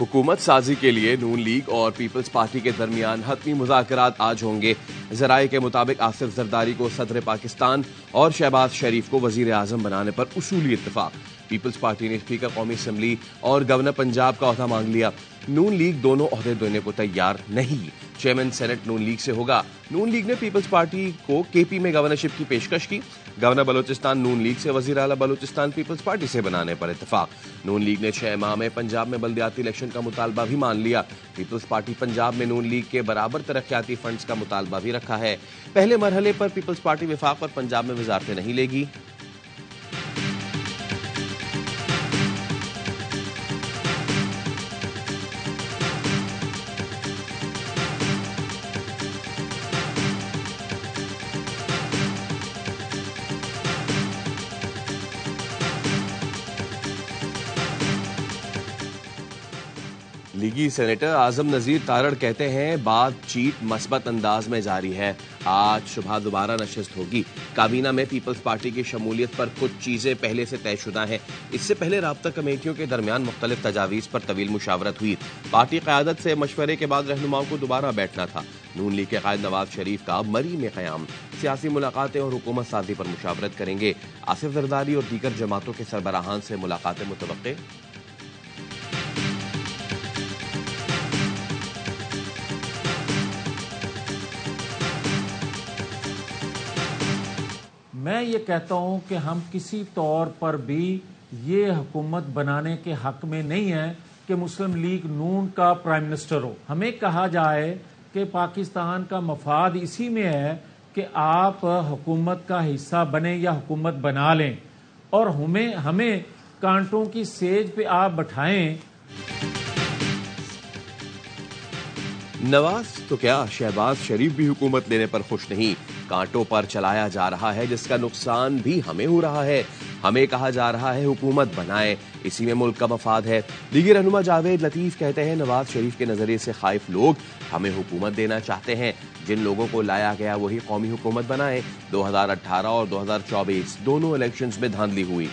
हुकूमत साजी के लिए नून लीग और पीपल्स पार्टी के दरमियान हतमी मुज़ाकरात आज होंगे। जराये के मुताबिक आसिफ जरदारी को सदर पाकिस्तान और शहबाज शरीफ को वजीर आजम बनाने पर उसूली इत्तेफाक। पीपल्स पार्टी ने स्पीकर कौमी असम्बली और गवर्नर पंजाब का ओहदा मांग लिया। नून लीग दोनों ओहदे देने को तैयार नहीं। चेयरमैन सेनेट नून लीग से होगा। नून लीग ने पीपल्स पार्टी को केपी में गवर्नरशिप की पेशकश की। गवर्नर बलोचिस्तान नून लीग से, वजीर आला बलोचिस्तान पीपल्स पार्टी से बनाने पर इत्तेफाक। नून लीग ने 6 माह में पंजाब में बल्दियाती इलेक्शन का मुतालबा भी मान लिया। पीपल्स पार्टी पंजाब में नून लीग के बराबर तरक्याती फंड्स का मुतालबा भी रखा है। पहले मरहले पर पीपल्स पार्टी विफाक और पंजाब में वजारतें नहीं लेगी। लीगी सेनेटर आजम नजीर तारड़ कहते हैं बातचीत मस्बत अंदाज में जारी है। आज सुबह दोबारा नशिस्त होगी। काबीना में पीपल्स पार्टी की शमूलियत पर कुछ चीजें पहले से तयशुदा हैं। इससे पहले राब्ता कमेटियों के दरमियान मुख्तलिफ तजावीज पर तवील मुशावरत हुई। पार्टी क़यादत से मशवरे के बाद रहनुमाओं को दोबारा बैठना था। नून लीग के कायद नवाज शरीफ का मरी में क़याम। सियासी मुलाकातें और हुकूमत साजी पर मुशावरत करेंगे। आसिफ जरदारी और दीगर जमातों के सरबराहान से मुलाकातें मुतवक्के। मैं ये कहता हूँ कि हम किसी तौर पर भी ये हुकूमत बनाने के हक में नहीं है कि मुस्लिम लीग नून का प्राइम मिनिस्टर हो। हमें कहा जाए कि पाकिस्तान का मफाद इसी में है कि आप हुकूमत का हिस्सा बने या हुकूमत बना लें, और हमें कांटों की सेज पे आप बैठाएं। नवाज तो क्या, शहबाज शरीफ भी हुकूमत लेने पर खुश नहीं। कांटों पर चलाया जा रहा है जिसका नुकसान भी हमें हो रहा है। हमें कहा जा रहा है हुकूमत बनाएं, इसी में मुल्क का मफाद है। लीगी रहनुमा जावेद लतीफ कहते हैं नवाज शरीफ के नजरिए से खाइफ लोग हमें हुकूमत देना चाहते हैं। जिन लोगों को लाया गया वही कौमी हुकूमत बनाए। 2018 और 2024 दोनों इलेक्शंस में धांधली हुई।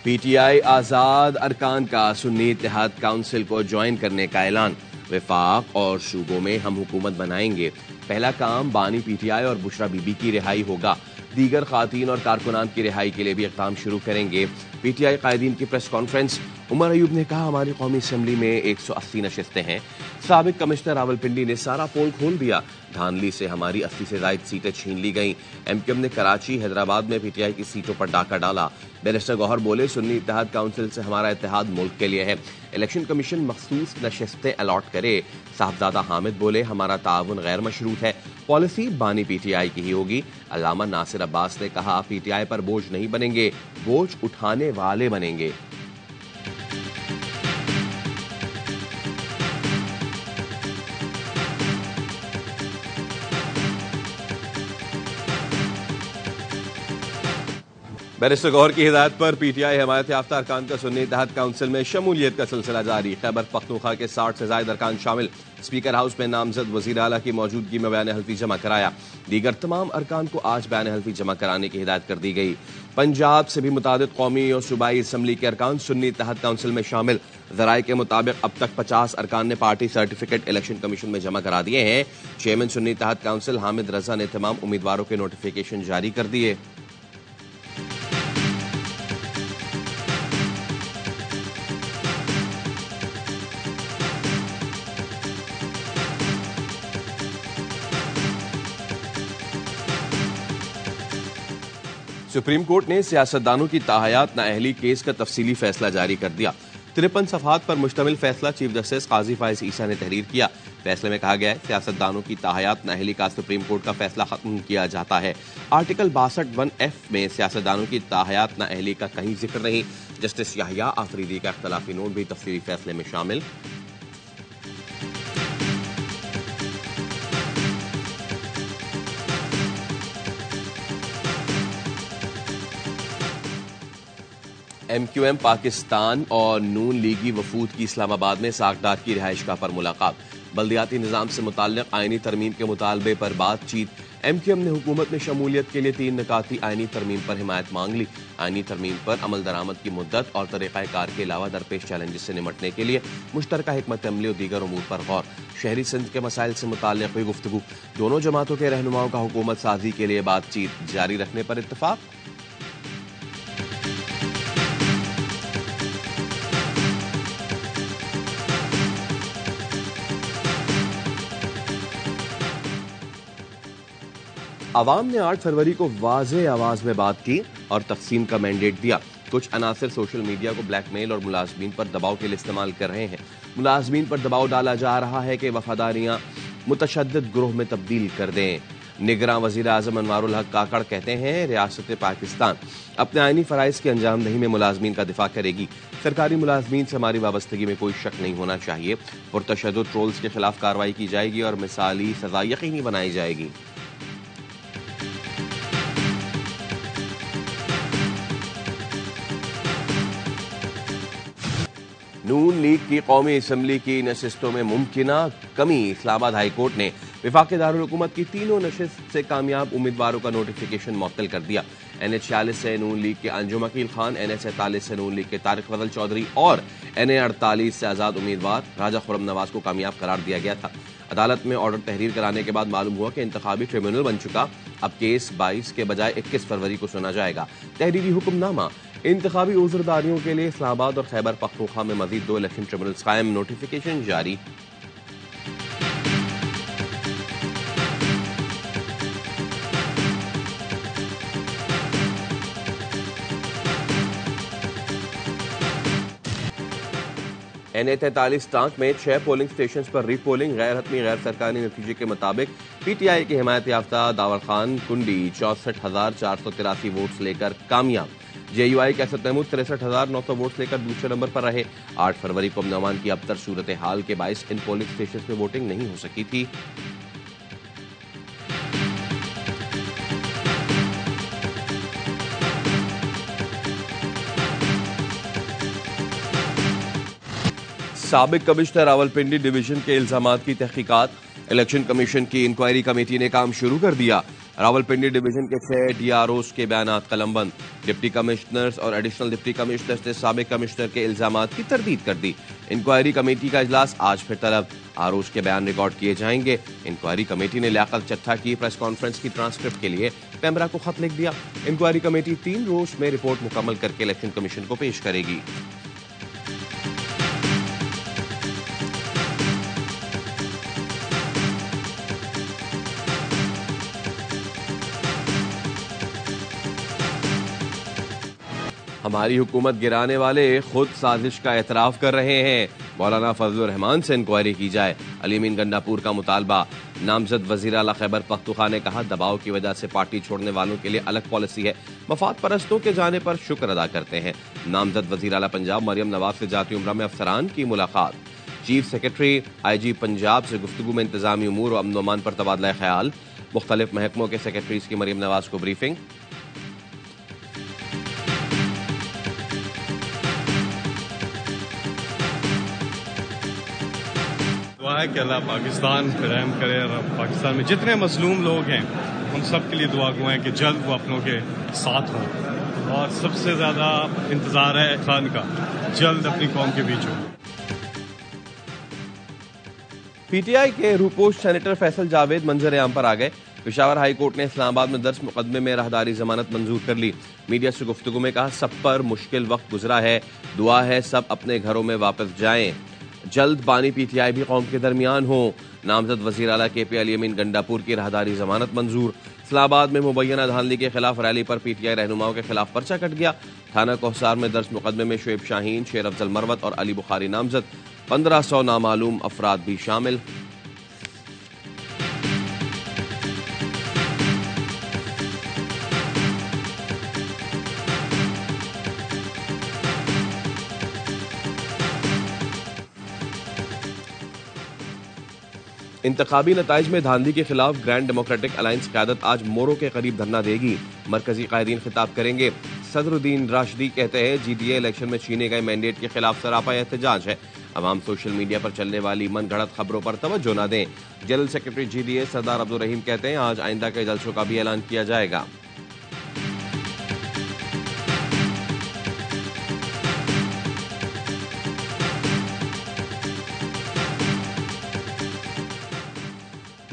पीटीआई आजाद अरकान का सुन्नी इत्तेहाद काउंसिल को ज्वाइन करने का ऐलान। विफाक और सूबों में हम हुकूमत बनाएंगे। पहला काम बानी पीटीआई और बुशरा बीबी की रिहाई होगा। दीगर खातीन और कारकुनान की रिहाई के लिए भी इक़दाम शुरू करेंगे। पीटीआई कायदीन की प्रेस कॉन्फ्रेंस। उमर अयूब ने कहा हमारी कौमी असम्बली में 180 नशिस्तें हैं। साबिक कमिश्नर रावलपिंडी ने सारा पोल खोल दिया। धांधली से हमारी 80 से ज़ायद सीटें छीन ली गईं। एमक्यूएम ने कराची, हैदराबाद में पीटीआई की सीटों पर डाका डाला। बैरिस्टर गौहर बोले सुन्नी इत्तेहाद काउंसिल से हमारा इत्तेहाद मुल्क के लिए है। इलेक्शन कमीशन मखसूस नशिस्तें अलॉट करे। साहबजादा हामिद बोले हमारा ताउन गैर मशरूत है। पॉलिसी बानी पीटीआई की ही होगी। अल्लामा नासिर अब्बास ने कहा पीटीआई पर बोझ नहीं बनेंगे, बोझ उठाने वाले बनेंगे। बैरिस्टर गौहर की हिदायत पर पीटीआई हमायत याफ्ता अरकान का सुन्नी इत्तेहाद काउंसिल में शमूलियत का सिलसिला जारी। खैबर पख्तूनख्वा के 60 से ज्यादा अरकान शामिल। स्पीकर हाउस में नामजद वजीर आला की मौजूदगी में बयान हल्फी जमा कराया। दीगर तमाम अरकान को आज बयान हल्फी जमा कराने की हिदायत कर दी गई। पंजाब से भी मुतादिद कौमी और सूबाई असम्बली के अरकान सुन्नी इत्तेहाद काउंसिल में शामिल। जराये के मुताबिक अब तक 50 अरकान ने पार्टी सर्टिफिकेट इलेक्शन कमीशन में जमा करा दिए हैं। चेयरमैन सुन्नी इत्तेहाद काउंसिल हामिद रजा ने तमाम उम्मीदवारों के नोटिफिकेशन जारी कर दिए। सुप्रीम कोर्ट ने सियासतदानों की ताहयात नाअहली केस का तफसीली फैसला जारी कर दिया। 53 सफ़हात पर मुश्तमिल फैसला चीफ जस्टिस काजी फाइज ईसा ने तहरीर किया। फैसले में कहा गया है सियासतदानों की ताहयात नाअहली का सुप्रीम कोर्ट का फैसला खत्म किया जाता है। आर्टिकल 62(1)(f) में सियासतदानों की ताहयात नाअहली का कहीं जिक्र नहीं। जस्टिस याहिया आफरीदी का इख्तलाफी नोट भी तफसीली फैसले में शामिल। एमक्यूएम पाकिस्तान और नून लीगी वफूद की इस्लामाबाद में सागदार की रिहाइशगाह पर मुलाकात। बल्दियाती निज़ाम से मुताल्लिक़ आइनी तरमीम के मुतालबे पर बातचीत। MQM ने हुकूमत में शमूलियत के लिए 3 निकाती आईनी तरमीम पर हिमायत मांग ली। आईनी तरमीम पर अमल दरामद की मुद्दत और तरीक़ाकार के अलावा दरपेश चैलेंजेस से निमटने के लिए मुश्तरका हिकमत अमली और दीगर उमूर पर गौर। शहरी सिंध के मसाइल से मुताल्लिक़ हुई गुफ्तगू। दोनों जमातों के रहनुमाओं का हुकूमत साजी के लिए बातचीत जारी रखने पर इत्तफाक। अवाम ने 8 फरवरी को वाज़े आवाज में बात की और तक़सीम का मैंडेट दिया। कुछ अनासर सोशल मीडिया को ब्लैकमेल और मुलाजमीन पर दबाव के लिए इस्तेमाल कर रहे हैं। मुलाजमीन पर दबाव डाला जा रहा है कि वफादारियां मुतशद्दिद ग्रोह में तब्दील कर दें। निगरां वज़ीर आज़म अनवारुल हक काकड़ कहते हैं रियासत पाकिस्तान अपने आईनी फ़राइज़ की अंजामदही में मुलाजमीन का दिफा करेगी। सरकारी मुलाजमीन से हमारी वाबस्तगी में कोई शक नहीं होना चाहिए। पुरतशद्दुद ट्रोल्स के खिलाफ कार्रवाई की जाएगी और मिसाली सजा यकीनी बनाई जाएगी। नून लीग की कौमी असम्बली की नशिस्तों में मुमकिना कमी। इस्लामाबाद हाई कोर्ट ने वफाकी दारुल हुकूमत की तीनों नशिस्त से कामयाब उम्मीदवारों का नोटिफिकेशन मुअत्तल कर दिया। NH 46 से नून लीग के अंजुम अकील खान, NH 47 से नून लीग के तारिक फजल चौधरी और NA 48 से आजाद उम्मीदवार राजा खुर्रम नवाज को कामयाब करार दिया गया था। अदालत में ऑर्डर तहरीर कराने के बाद मालूम हुआ कि इंतखाबी ट्रिब्यूनल बन चुका। अब केस 22 के बजाय 21 फरवरी को सुना जाएगा। तहरीरी हुक्मनामा इंतखाबी उज़रदारियों के लिए इस्लामाबाद और खैबर पख्तूनख्वा में मजीद 2 इलेक्शन ट्रिब्यूनल्स कायम। नोटिफिकेशन जारी। NA 43 टांक में 6 पोलिंग स्टेशन पर रीपोलिंग। गैर हतमी गैर सरकारी नतीजे के मुताबिक PTI की हिमायत याफ्ता दावर खान कुंडी 64,483 वोट्स लेकर कामयाब। JUI के असद महमूद 63,900 वोट्स लेकर दूसरे नंबर पर रहे। 8 फरवरी को अमन की अबतर सूरत हाल के बायस इन पोलिंग स्टेशन में वोटिंग नहीं हो सकी थी। साबिक कमिश्नर रावलपिंडी डिवीजन के इल्जामात की तहकीकात। इलेक्शन कमीशन की इंक्वायरी कमेटी ने काम शुरू कर दिया। रावलपिंडी डिवीजन के 6 DROs के बयानात कलमबंद। डिप्टी कमिश्नर्स और एडिशनल डिप्टी कमिश्नर्स ने साबिक कमिश्नर के इल्जामात की तरदीद कर दी। इंक्वायरी कमेटी का इजलास आज फिर तलब। ROs के बयान रिकॉर्ड किए जाएंगे। इंक्वायरी कमेटी ने लियाकत चट्टा की प्रेस कॉन्फ्रेंस की ट्रांसक्रिप्ट के लिए पेमरा को खत लिख दिया। इंक्वायरी कमेटी 3 रोज में रिपोर्ट मुकम्मल करके इलेक्शन कमीशन को पेश करेगी। हमारी हुकूमत गिराने वाले खुद साजिश का एतराफ कर रहे हैं। मौलाना फजलुर रहमान से इंक्वायरी की जाए। अलीमीन गंडापुर का मुतालबा। नामजद वजीर आला खैबर पख्तूनख्वा ने कहा दबाव की वजह से पार्टी छोड़ने वालों के लिए अलग पॉलिसी है। मफाद परस्तों के जाने पर शुक्र अदा करते हैं। नामजद वजीर आला पंजाब मरियम नवाज से जाती उम्रा में अफसरान की मुलाकात। चीफ सेक्रेटरी IG पंजाब से गुफ्तगू में इंतजामी उमूर और अमन व अमान पर तबादला ख्याल। मुख्तलिफ महकमों के सेक्रेटरीज की मरियम नवाज को ब्रीफिंग। दुआ है कि अल्लाह पाकिस्तान पे रहम करे और पाकिस्तान में जितने मजलूम लोग हैं उन सब के लिए दुआ गो है कि जल्द वो अपनों के साथ हों। और सबसे ज़्यादा इंतज़ार है खान का जल्द अपनी कौम के बीच हो। PTI के रूपोश सेनेटर फैसल जावेद मंजर आम पर आ गए। पेशावर हाई कोर्ट ने इस्लामाबाद में दर्ज मुकदमे में राहदारी जमानत मंजूर कर ली। मीडिया से गुफ्तगू में कहा सब पर मुश्किल वक्त गुजरा है, दुआ है सब अपने घरों में वापस जाएं। जल्द बानी PTI भी कौम के दरमियान हो। नामजद वजीर आला KP अलीमीन गंडापुर की राहदारी जमानत मंजूर। इस्लामाबाद में मुबैना धांधली के खिलाफ रैली पर PTI रहनुमाओं के खिलाफ पर्चा कट गया। थाना कोहसार में दर्ज मुकदमे में शुएब शाहीन, शेर अफजल मरवत और अली बुखारी नामजद। 1500 नामालूम अफराद भी शामिल। इंतखाबी नताइज में धांधली के खिलाफ ग्रैंड डेमोक्रेटिक अलायंस क़यादत आज मोरों के करीब धरना देगी। मरकजी कायदीन खिताब करेंगे। सदरुद्दीन राशिदी कहते हैं GDA इलेक्शन में छीने गए मैंडेट के खिलाफ सरापा एहतजाज है। अवाम सोशल मीडिया पर चलने वाली मन गढ़ंत खबरों पर तवज्जो न दें। जनरल सेक्रेटरी GDA सरदार अब्दुल रहीम कहते हैं आज आइंदा के जलसों का भी ऐलान किया जाएगा।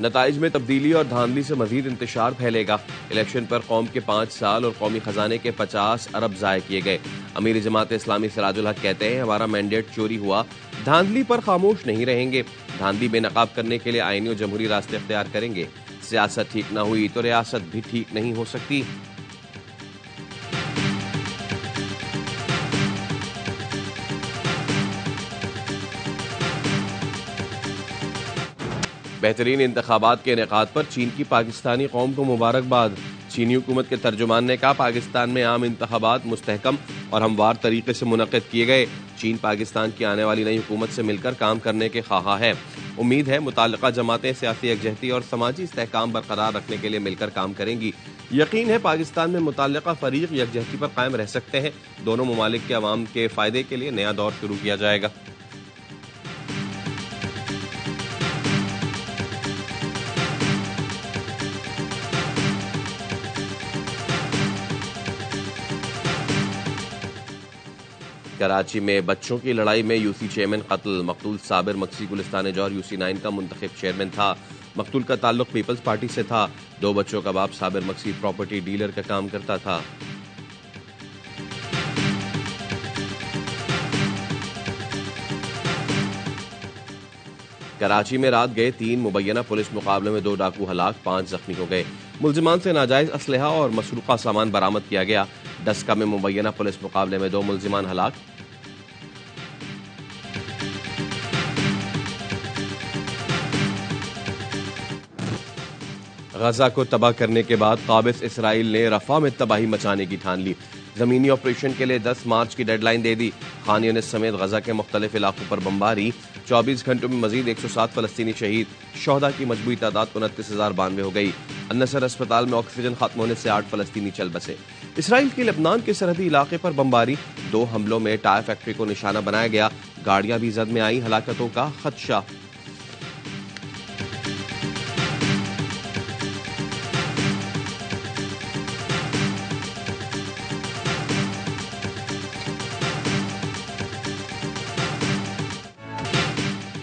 नताइज में तब्दीली और धांधली से मजीद इंतशार फैलेगा। इलेक्शन पर कौम के 5 साल और कौमी खजाने के 50 अरब ज़ाय किए गए। अमीर जमात इस्लामी सिराजुल हक कहते हैं हमारा मैंडेट चोरी हुआ, धांधली पर खामोश नहीं रहेंगे। धांधली बेनकाब करने के लिए आईनी और जमहूरी रास्ते इख्तियार करेंगे। सियासत ठीक न हुई तो रियासत भी ठीक नहीं हो सकती। बेहतरीन इंतखाबात के इनेकाद पर चीन की पाकिस्तानी कौम को मुबारकबाद। चीनी हुकूमत के तर्जुमान ने कहा पाकिस्तान में आम इंतखाबात मुस्तहकम और हमवार तरीके से मुनक़िद किए गए। चीन पाकिस्तान की आने वाली नई हुकूमत से मिलकर काम करने के ख्वाहा है। उम्मीद है मुताल्लिका जमातें सियासी यकजहती और समाजी इस्तेहकाम बरकरार रखने के लिए मिलकर काम करेंगी। यकीन है पाकिस्तान में मुताल्लिका फरीक यकजहती पर कायम रह सकते हैं। दोनों ममालिक के अवाम के फ़ायदे के लिए नया दौर शुरू किया जाएगा। कराची में बच्चों की लड़ाई में यूसी चेयरमैन कत्ल। मकतूल साबिर मक्सी गुलिस्तान जौहर यूसी 9 का मुंतखब चेयरमैन था। मकतूल का ताल्लुक पीपल्स पार्टी से था। 2 बच्चों का बाप साबिर मक्सी प्रॉपर्टी डीलर का काम करता था। कराची में रात गए 3 मुबैना पुलिस मुकाबले में 2 डाकू हलाक, 5 जख्मी हो गए। मुल्जिमान से नाजायज असलहा और मसरूका सामान बरामद किया गया। डस्का में मुबैना पुलिस मुकाबले में 2 मुल्जिमान हलाक। गजा को तबाह करने के बाद काबिज इसराइल ने रफा में तबाही मचाने की ठान ली। जमीनी ऑपरेशन के लिए 10 मार्च की डेडलाइन दे दी। खान यूनिस समेत गजा के मुख्तलिफ इलाकों पर बमबारी। 24 घंटों में मजीद 107 फलस्तीनी शहीद। शोहदा की मजबूरी तादाद 29,092 हो गई। अन्नसर अस्पताल में ऑक्सीजन खत्म होने से 8 फलस्तीनी चल बसे। इसराइल की लेबनान के सरहदी इलाके पर बमबारी। 2 हमलों में टायर फैक्ट्री को निशाना बनाया गया। गाड़ियां भी जद में आई, हलाकतों का खदशा।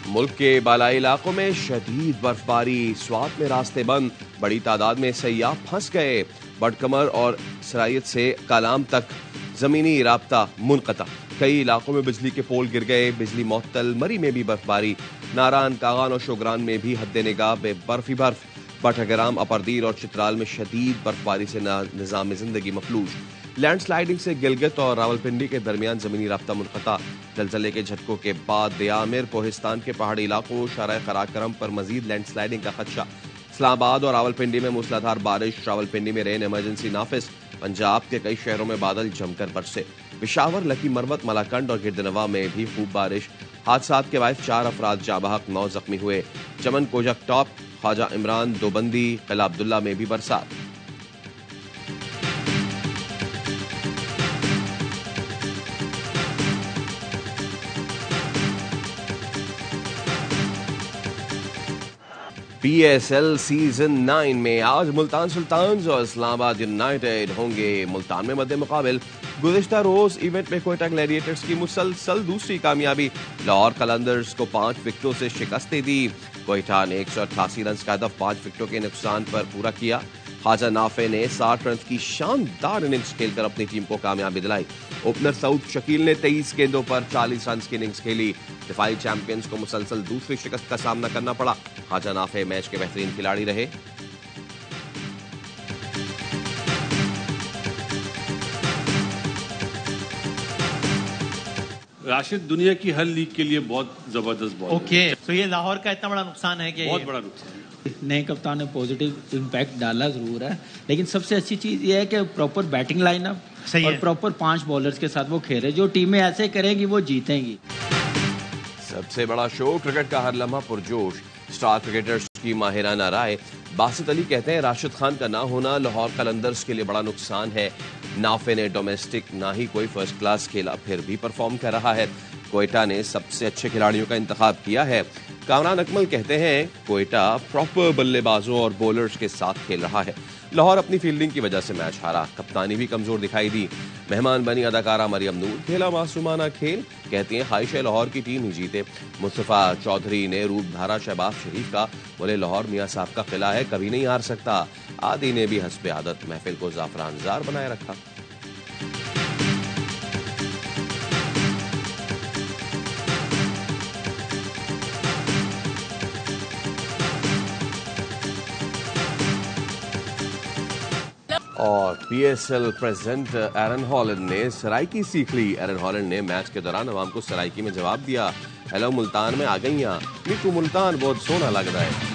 मुल्क के बालाई इलाकों में शदीद बर्फबारी। स्वात में रास्ते बंद, बड़ी तादाद में सयाह फंस गए। बड़कमर और सरायत से कालाम तक जमीनी राब्ता मुनक़ता। कई इलाकों में बिजली के पोल गिर गए। बिजली मुअत्तल। मरी में भी बर्फबारी। नारान, कागान और शोगरान में भी हद निगाह में बर्फ ही बर्फ। बटग्राम, अपरदीर और चित्राल में शदीद बर्फबारी से निज़ाम जिंदगी मफलूज। लैंडस्लाइडिंग से गिलगित और रावलपिंडी के दरमियान जमीनी राब्ता मुनक़ता। जलजले के झटकों के बाद दियामिर, कोहिस्तान के पहाड़ी इलाकों, शारा कराकरम पर मजीद लैंडस्लाइडिंग का खदशा। इस्लामाबाद और रावलपिंडी में मूसलाधार बारिश। रावलपिंडी में रेन इमरजेंसी नाफिज। पंजाब के कई शहरों में बादल जमकर बरसे। पेशावर, लकी मरवत, मलाकंड और गिरदनवा में भी खूब बारिश। हादसात के बायस 4 अफराद जाँ बहक, 9 जख्मी हुए। चमन, कोजक टॉप, ख्वाजा इमरान, दोबंदी, किला अब्दुल्ला में भी बरसात। PSL सीजन 9 में आज मुल्तान सुल्तान्स और इस्लामाबाद यूनाइटेड होंगे मुल्तान में मद्दे मुकाबिल। गुज़िश्ता रोज इवेंट में कोयटा ग्लैडिएटर्स की मुसलसल दूसरी कामयाबी। लाहौर कलंदर्स को 5 विकेटों से शिकस्त दी। कोयटा ने 188 रन का हदफ 5 विकेटों के नुकसान पर पूरा किया। ख्वाजा नाफे ने 60 रन की शानदार इनिंग्स खेलकर अपनी टीम को कामयाबी दिलाई। ओपनर सऊद शकील ने 23 गेंदों पर 40 रन की इनिंग्स खेली। दिफाई चैंपियंस को मुसलसल दूसरी शिकस्त का सामना करना पड़ा। ख्वाजा नाफे मैच के बेहतरीन खिलाड़ी रहे। राशिद दुनिया की हर लीग के लिए बहुत जबरदस्त बॉल। ओके, तो ये लाहौर का इतना बड़ा नुकसान है कि बहुत बड़ा नुकसान। नए कप्तान ने पॉजिटिव इम्पैक्ट डाला जरूर है, लेकिन सबसे अच्छी चीज ये है कि प्रॉपर बैटिंग लाइनअप और प्रॉपर 5 बॉलर्स के साथ वो खेले। जो टीमें ऐसे करेंगी वो जीतेंगी। सबसे बड़ा शो, क्रिकेट का हर लम्हा पुरजोश। स्टार क्रिकेटर्स की माहिराना राय। बासित अली कहते हैं राशिद खान का ना होना लाहौर कलंदर्स के लिए बड़ा नुकसान है। नाफे ने डोमेस्टिक ना ही कोई फर्स्ट क्लास खेला, फिर भी परफॉर्म कर रहा है। कोयटा ने सबसे अच्छे खिलाड़ियों का इंतखाब किया है। कामरान अकमल कहते हैं कोयटा प्रॉपर बल्लेबाजों और बॉलर्स के साथ खेल रहा है। लाहौर अपनी फील्डिंग की वजह से मैच हारा, कप्तानी भी कमजोर दिखाई दी। मेहमान बनी अदाकारा मरियम नूर, खेला मासूमाना खेल, कहती हैं ख्वाहिश है लाहौर की टीम ही जीते। मुस्तफा चौधरी ने रूपधारा शहबाज शरीफ का, बोले लाहौर मियां साहब का किला है, कभी नहीं हार सकता। आदि ने भी हस्बे आदत महफिल को जाफरानजार बनाए रखा। और पीएसएल प्रेसिडेंट एरन हॉलैंड ने सराइकी सीख ली। एरन हॉलैंड ने मैच के दौरान अवाम को सराइकी में जवाब दिया, हेलो मुल्तान में आ गई, मीकू मुल्तान बहुत सोना लग रहा है।